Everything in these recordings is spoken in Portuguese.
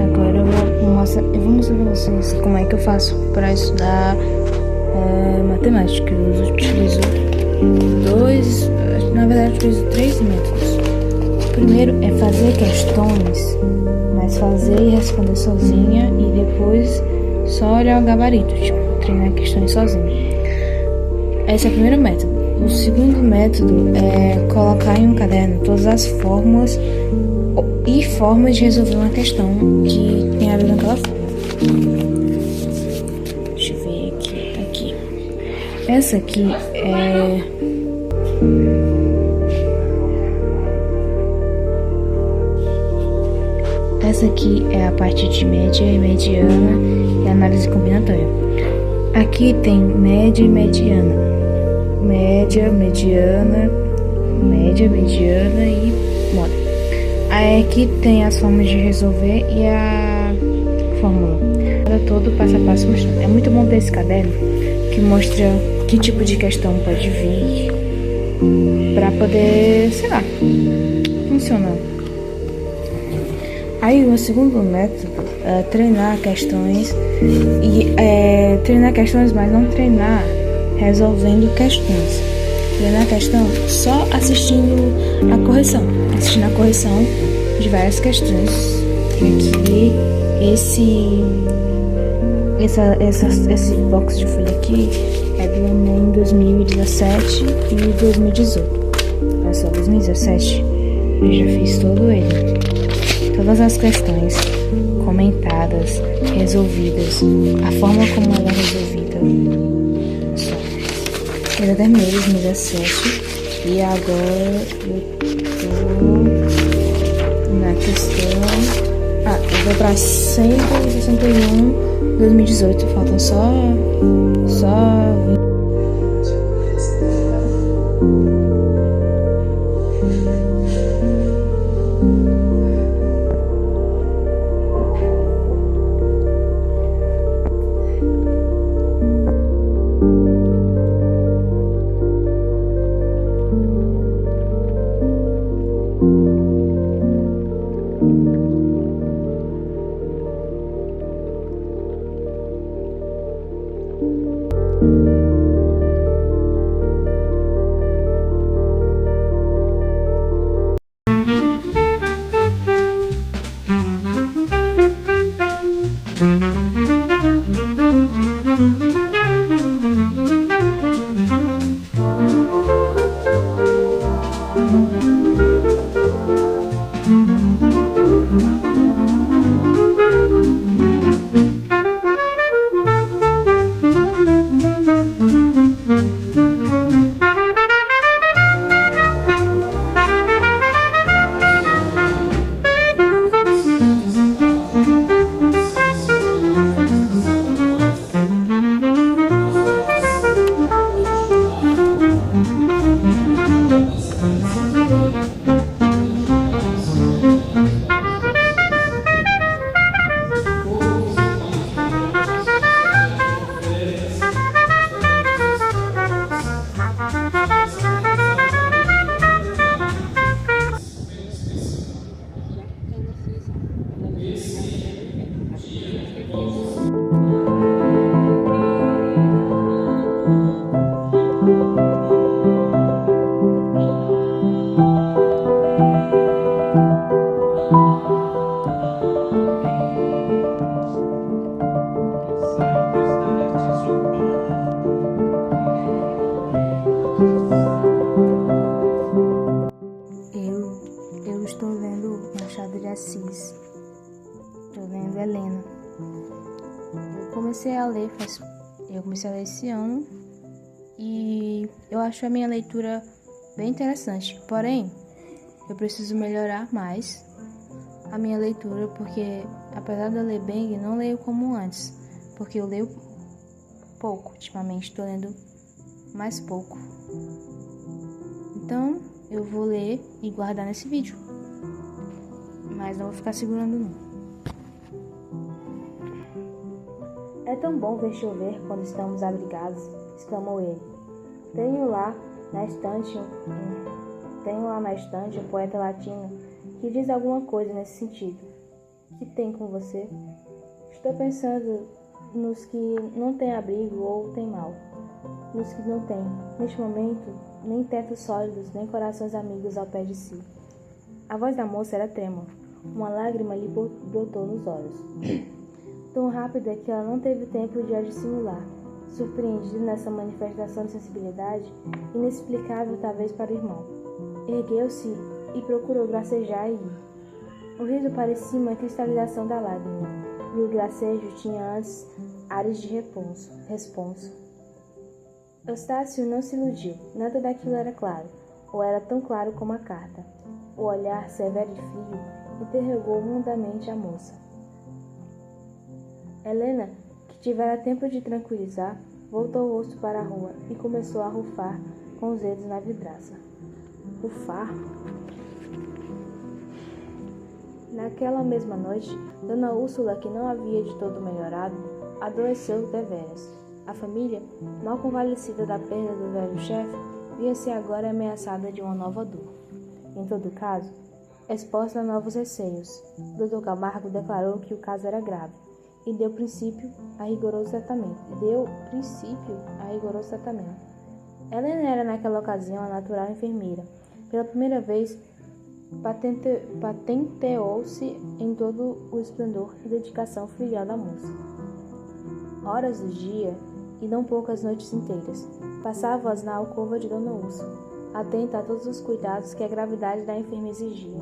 Agora eu vou mostrar pra vocês como é que eu faço para estudar matemática. Eu utilizo na verdade eu utilizo 3 métodos. O primeiro é fazer questões, mas fazer e responder sozinha e depois só olhar o gabarito, tipo, treinar questões sozinha. Esse é o primeiro método. O segundo método é colocar em um caderno todas as fórmulas e formas de resolver uma questão que tem a ver naquela forma. Deixa eu ver aqui. Essa aqui é a parte de média e mediana e análise combinatória. Aqui tem média e mediana. Média, mediana e moda. Aí aqui tem as formas de resolver e a fórmula. Todo passo a passo mostrando. É muito bom ter esse caderno que mostra que tipo de questão pode vir para poder, sei lá, funcionar. Aí o segundo método é treinar questões mas não treinar resolvendo questões. Treinar a questão só assistindo a correção de várias questões. Aqui esse box de folha aqui é do Enem 2017 e 2018. Olha só, 2017 eu já fiz todo ele. Todas as questões comentadas, resolvidas, a forma como ela é resolvida. Eu já terminei 2017 e agora eu tô na questão. Eu vou pra 161 2018. Faltam só 20. Eu estou lendo Machado de Assis. Estou lendo Helena. Eu comecei a ler esse ano e eu acho a minha leitura bem interessante. Porém, eu preciso melhorar mais a minha leitura, porque apesar de eu ler bem, eu não leio como antes, porque eu leio pouco. Ultimamente estou lendo mais pouco. Então eu vou ler e guardar nesse vídeo, mas não vou ficar segurando não. É tão bom ver chover quando estamos abrigados, exclamou ele. Tenho lá na estante um poeta latino que diz alguma coisa nesse sentido, que tem com você? Estou pensando nos que não têm abrigo ou têm mal. Nos que não têm, neste momento, nem tetos sólidos, nem corações amigos ao pé de si. A voz da moça era trêmula. Uma lágrima lhe brotou nos olhos. Tão rápida que ela não teve tempo de a dissimular. Surpreendido nessa manifestação de sensibilidade, inexplicável talvez para o irmão. Ergueu-se e procurou gracejar e rir. O riso parecia uma cristalização da lágrima, e o gracejo tinha antes ares de responso. Eustácio não se iludiu, nada daquilo era claro, ou era tão claro como a carta. O olhar severo e frio interrogou mundamente a moça. Helena, que tivera tempo de tranquilizar, voltou o rosto para a rua e começou a rufar com os dedos na vidraça. Rufar? Naquela mesma noite, Dona Úrsula, que não havia de todo melhorado, adoeceu deveras. A família, mal convalescida da perda do velho chefe, via-se agora ameaçada de uma nova dor. Em todo caso, exposta a novos receios, Dr. Camargo declarou que o caso era grave e deu princípio a rigoroso tratamento. Helena era naquela ocasião a natural enfermeira. Pela primeira vez, patenteou-se em todo o esplendor e dedicação filial da moça. Horas do dia, e não poucas noites inteiras, passava-as na alcova de Dona Úrsula, atenta a todos os cuidados que a gravidade da enferma exigia.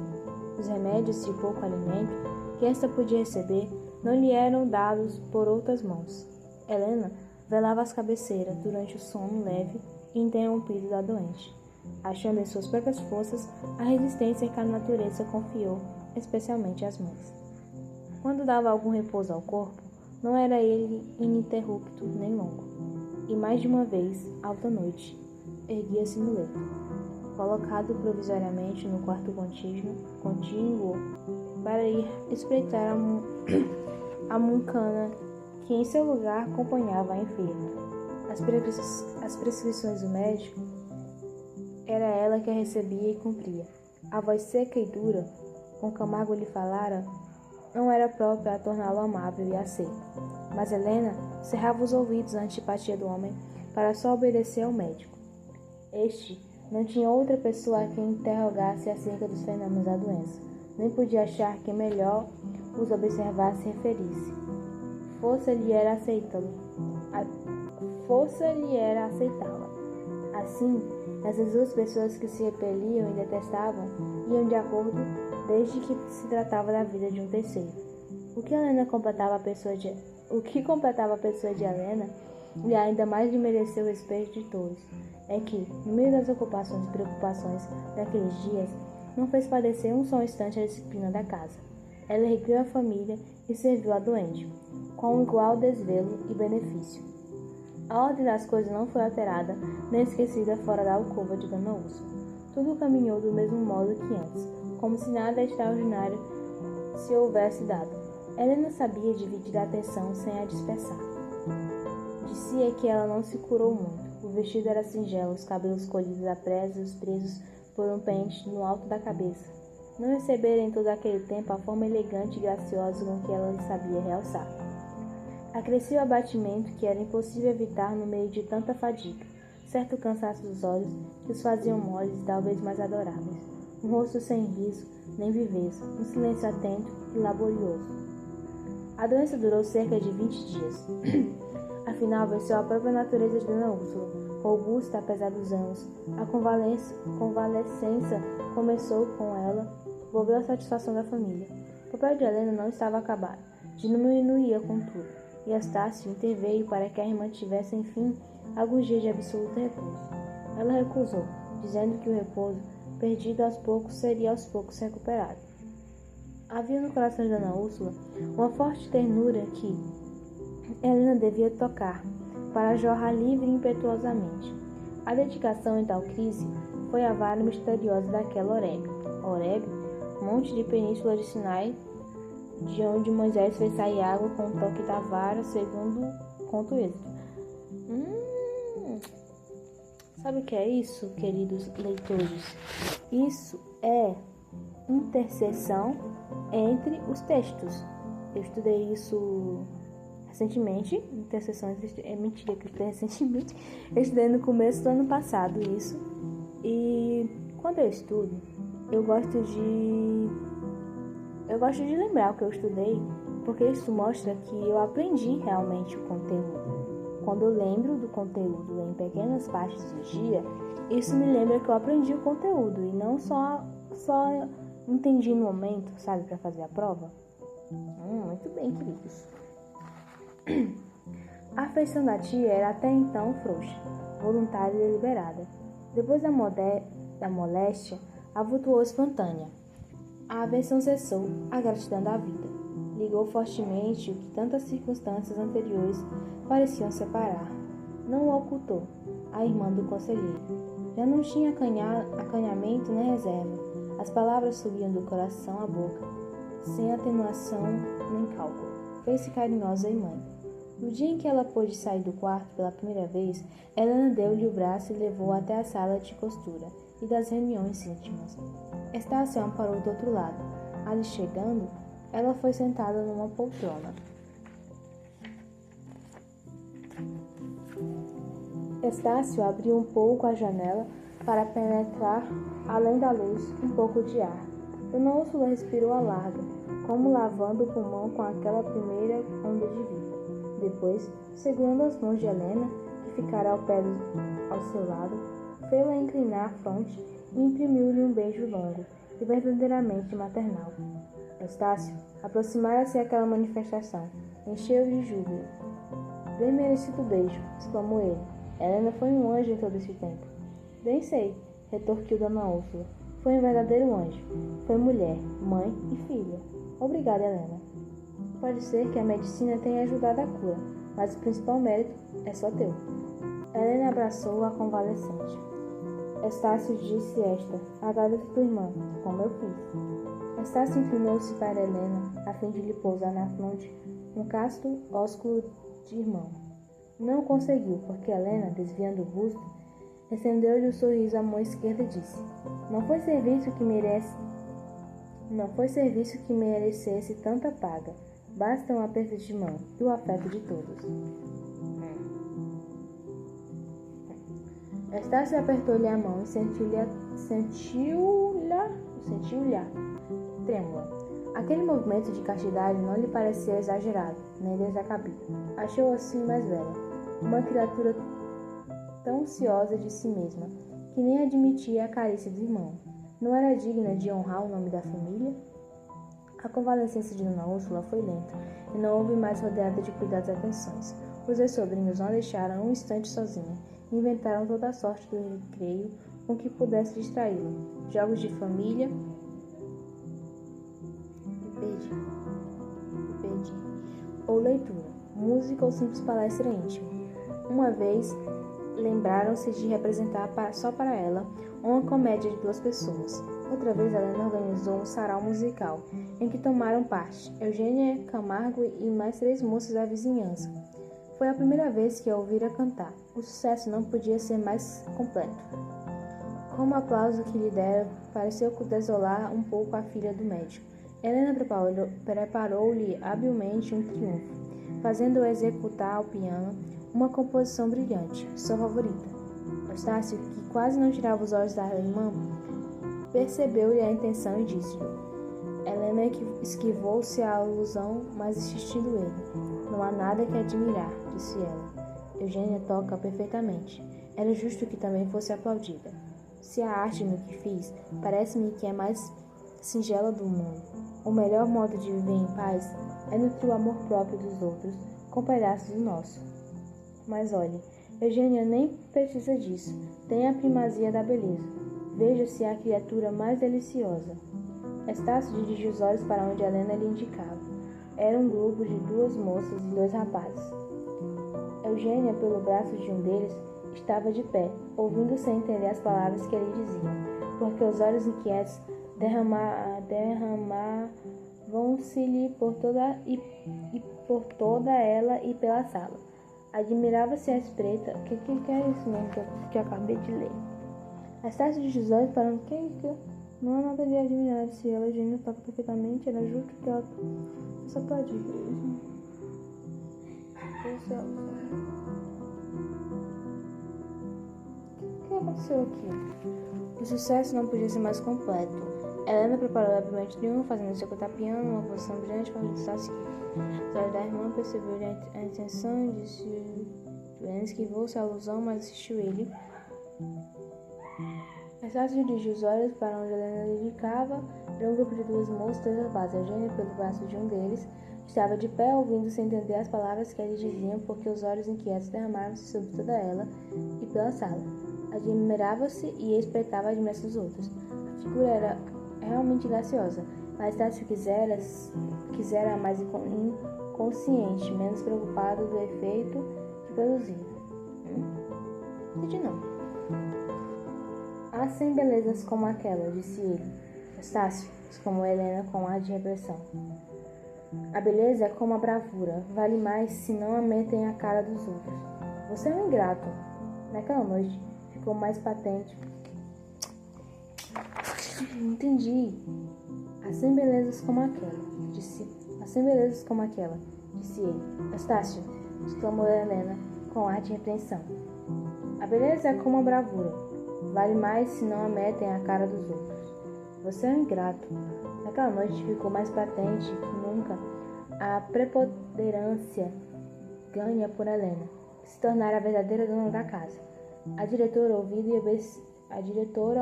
Os remédios e o pouco alimento que esta podia receber não lhe eram dados por outras mãos. Helena velava às cabeceiras durante o sono leve e interrompido da doente, achando em suas próprias forças a resistência que a natureza confiou, especialmente às mães. Quando dava algum repouso ao corpo, não era ele ininterrupto nem longo, e mais de uma vez, alta noite, erguia-se no leito, colocado provisoriamente no quarto contíguo para ir espreitar a mucama que em seu lugar acompanhava a enferma. As prescrições do médico era ela que a recebia e cumpria. A voz seca e dura, com que Camargo lhe falara, não era própria a torná-lo amável e aceito. Mas Helena cerrava os ouvidos à antipatia do homem para só obedecer ao médico. Este não tinha outra pessoa a quem interrogasse acerca dos fenômenos da doença, nem podia achar que melhor os observasse e referisse. Força-lhe era aceitá-la. Assim, essas duas pessoas que se repeliam e detestavam iam de acordo desde que se tratava da vida de um terceiro. O que completava a pessoa de Helena, e ainda mais lhe mereceu o respeito de todos, é que, no meio das ocupações e preocupações daqueles dias, não fez padecer um só instante a disciplina da casa. Ela ergueu a família e serviu a doente, com igual desvelo e benefício. A ordem das coisas não foi alterada nem esquecida fora da alcova de Dona Úrsula. Tudo caminhou do mesmo modo que antes, como se nada extraordinário se houvesse dado. Helena sabia dividir a atenção sem a dispersar. Dizia que ela não se curou muito. O vestido era singelo, os cabelos colhidos à pressa e os presos por um pente no alto da cabeça. Não recebera em todo aquele tempo a forma elegante e graciosa com que ela lhe sabia realçar. Acrescia o abatimento que era impossível evitar no meio de tanta fadiga, certo cansaço dos olhos que os faziam moles e talvez mais adoráveis, um rosto sem riso nem viveza, um silêncio atento e laborioso. A doença durou cerca de 20 dias. Afinal, venceu a própria natureza de Dona Úrsula, robusta apesar dos anos. A convalescença começou com ela, volveu a satisfação da família. O papel de Helena não estava acabado, diminuía contudo, e Eustácio interveio para que a irmã tivesse, enfim, alguns dias de absoluto repouso. Ela recusou, dizendo que o repouso, perdido aos poucos, seria aos poucos recuperado. Havia no coração de Dona Úrsula uma forte ternura que Helena devia tocar, para jorrar livre e impetuosamente. A dedicação em tal crise foi a vara misteriosa daquela Horebe, monte de península de Sinai, de onde Moisés fez sair água com o toque da vara, segundo conta o Êxodo. Sabe o que é isso, queridos leitores? Isso é intercessão entre os textos. Eu estudei isso recentemente, interseções, é mentira que eu estudei recentemente, eu estudei no começo do ano passado isso, e quando eu estudo, eu gosto de lembrar o que eu estudei, porque isso mostra que eu aprendi realmente o conteúdo. Quando eu lembro do conteúdo em pequenas partes do dia, isso me lembra que eu aprendi o conteúdo e não só entendi no momento, sabe, para fazer a prova. Muito bem, queridos. A afeição da tia era até então frouxa, voluntária e deliberada. Depois da moléstia, avultuou espontânea. A aversão cessou, a gratidão da vida. Ligou fortemente o que tantas circunstâncias anteriores pareciam separar. Não o ocultou, a irmã do conselheiro. Já não tinha acanhamento nem reserva. As palavras subiam do coração à boca, sem atenuação nem cálculo. Fez-se carinhosa e mãe. No dia em que ela pôde sair do quarto pela primeira vez, Helena deu-lhe o braço e levou-a até a sala de costura e das reuniões íntimas. Estácio parou do outro lado. Ali chegando, ela foi sentada numa poltrona. Estácio abriu um pouco a janela para penetrar, além da luz, um pouco de ar. Dona Úrsula respirou a larga, como lavando o pulmão com aquela primeira onda de vida. Depois, segurando as mãos de Helena, que ficara ao seu lado, fê-la inclinar a fronte e imprimiu-lhe um beijo longo e verdadeiramente maternal. Estácio aproximara-se àquela manifestação, encheu de júbilo. Bem merecido beijo, exclamou ele. Helena foi um anjo em todo esse tempo. Bem sei, retorquiu Dona Úrsula. Foi um verdadeiro anjo. Foi mulher, mãe e filha. Obrigada, Helena. Pode ser que a medicina tenha ajudado a cura, mas o principal mérito é só teu. Helena abraçou a convalescente. Estácio disse esta, agradeço tua irmã, como eu fiz. Estácio inclinou-se para Helena, a fim de lhe pousar na fronte um casto ósculo de irmão. Não conseguiu, porque Helena, desviando o busto, estendeu-lhe o sorriso à mão esquerda e disse: Não foi serviço que merecesse tanta paga. Basta um aperto de mão e o afeto de todos. Estácio apertou-lhe a mão e sentiu-lhe trêmula. Aquele movimento de castidade não lhe parecia exagerado, nem descabido. Achou assim mais bela, uma criatura tão ciosa de si mesma, que nem admitia a carícia do irmão. Não era digna de honrar o nome da família? A convalescência de Dona Úrsula foi lenta, e não houve mais rodeada de cuidados e atenções. Os dois sobrinhos não a deixaram um instante sozinha, e inventaram toda a sorte do recreio com que pudesse distraí-la. Jogos de família, ou leitura, música ou simples palestra íntima. Uma vez, lembraram-se de representar só para ela uma comédia de 2 pessoas. Outra vez, Helena organizou um sarau musical, em que tomaram parte Eugênia Camargo e mais 3 moças da vizinhança. Foi a primeira vez que a ouvira cantar. O sucesso não podia ser mais completo. Como o aplauso que lhe deram pareceu desolar um pouco a filha do médico, Helena preparou-lhe habilmente um triunfo, fazendo-o executar ao piano uma composição brilhante, sua favorita. Estácio, que quase não tirava os olhos da irmã, percebeu-lhe a intenção e disse-lhe. Helena esquivou-se à alusão, mas insistindo ele. Não há nada que admirar, disse ela. Eugênia toca perfeitamente. Era justo que também fosse aplaudida. Se a arte no que fiz, parece-me que é mais singela do mundo. O melhor modo de viver em paz é nutrir o amor próprio dos outros com pedaços do nosso. Mas olhe, Eugênia nem precisa disso. Tem a primazia da beleza. Veja-se a criatura mais deliciosa. Estácio dirigiu os olhos para onde Helena lhe indicava. Era um grupo de 2 moças e 2 rapazes. Eugênia, pelo braço de um deles, estava de pé, ouvindo sem entender as palavras que ele dizia, porque os olhos inquietos derramavam-se-lhe por toda ela e pela sala. Admirava-se a espreita. O que é isso mesmo que eu acabei de ler? Estácio de olhos para Não há nada de admirar se ela, Eugênia, toca perfeitamente, era justo que ela só pode ir. O que aconteceu aqui? O sucesso não podia ser mais completo. Helena preparou o primeiro triunfo, fazendo executar piano, uma posição brilhante para o Estácio. Os olhos da irmã percebeu a intenção e disse: Helena esquivou-se a alusão, mas assistiu ele. Estácio dirigiu os olhos para onde Helena dedicava. Era um grupo de duas moças reservadas. Eugênia, pelo braço de um deles, estava de pé, ouvindo sem entender as palavras que eles diziam, porque os olhos inquietos derramaram-se sobre toda ela e pela sala. Admirava-se e explicava a admiração dos outros. A figura era realmente graciosa, mas Estácio quisera mais inconsciente, menos preocupado do efeito que produzia. Entendi não. Há 100 belezas como aquela, disse ele. Estácio, exclamou Helena com ar de repressão. A beleza é como a bravura, vale mais se não a metem à cara dos outros. Você é um ingrato. Naquela noite ficou mais patente. Entendi. Há 100 belezas como aquela, disse. Há 100 belezas como aquela, disse ele. Estácio, exclamou Helena com ar de repreensão. A beleza é como a bravura, vale mais se não a metem à cara dos outros. Você é um ingrato. Naquela noite ficou mais patente que nunca a preponderância ganha por Helena, que se tornara a verdadeira dona da casa. A diretora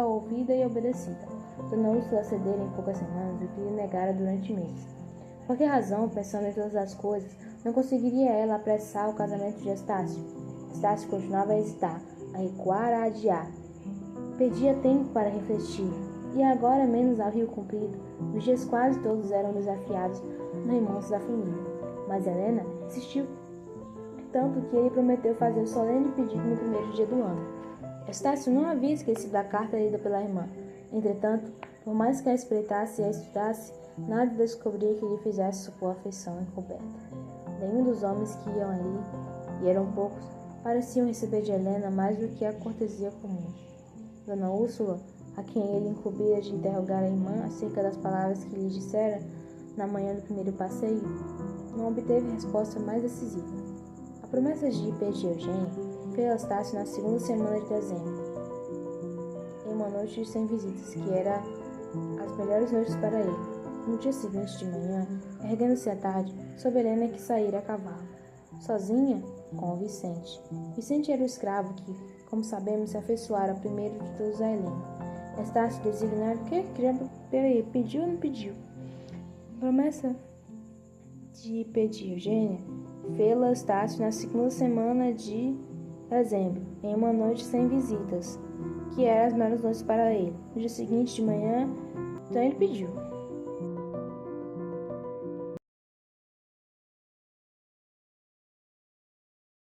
ouvida e obedecida. Dona Úrsula cedera em poucas semanas o que lhe negara durante meses. Por que razão, pensando em todas as coisas, não conseguiria ela apressar o casamento de Estácio? Estácio continuava a hesitar, a recuar, a adiar. Perdia tempo para refletir, e agora, menos ao rio comprido, os dias quase todos eram desafiados no remanso da família. Mas Helena insistiu tanto que ele prometeu fazer o solene pedido no primeiro dia do ano. Estácio não havia esquecido a carta lida pela irmã. Entretanto, por mais que a espreitasse e a estudasse, nada descobria que lhe fizesse supor afeição encoberta. Nenhum dos homens que iam ali, e eram poucos, pareciam receber de Helena mais do que a cortesia comum. Dona Úrsula, a quem ele incumbira de interrogar a irmã acerca das palavras que lhe dissera na manhã do primeiro passeio, não obteve resposta mais decisiva. A promessa de pedir Eugênia fez Estácio na segunda semana de dezembro, em uma noite sem visitas, que era as melhores noites para ele. No dia seguinte de manhã, erguendo-se à tarde, soube Helena que saíra a cavalo, sozinha com o Vicente. Vicente era o escravo que, como sabemos, se afeiçoara primeiro de todos a Helena. Estácio, designado, peraí, pediu ou não pediu? A promessa de pedir Eugênia fê-la Estácio na segunda semana de dezembro, em uma noite sem visitas, que eram as melhores noites para ele. No dia seguinte de manhã, então ele pediu.